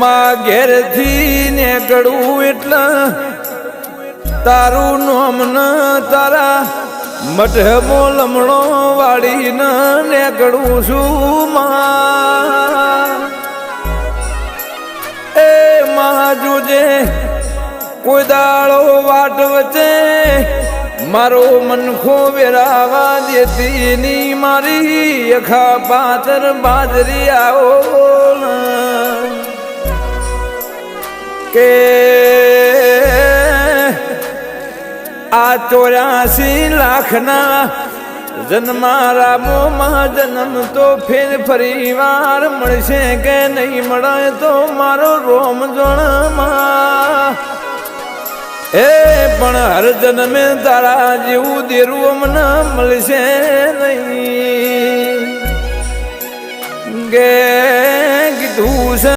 માં ઘેરથી નીકળું એટલે તારું નામ ન તારા મઢમો લમણો વાળીને નીકળું છું માં એ માં જોજે કોઈ દાળો વાટ વચ્ચે મારો મનખો વેરાવા દેતી ની મારી અખા પાતર બાજરી આવો કે આ 84 લાખના જન્મારામોમાં જન્મ તો ફેર ફરી વાર મળશે કે નહીં મળે તો મારો રોમ જોણમાં એ પણ હર જન્મે તારા જેવું દેરું મને મળશે નહીં ગે કીધું છે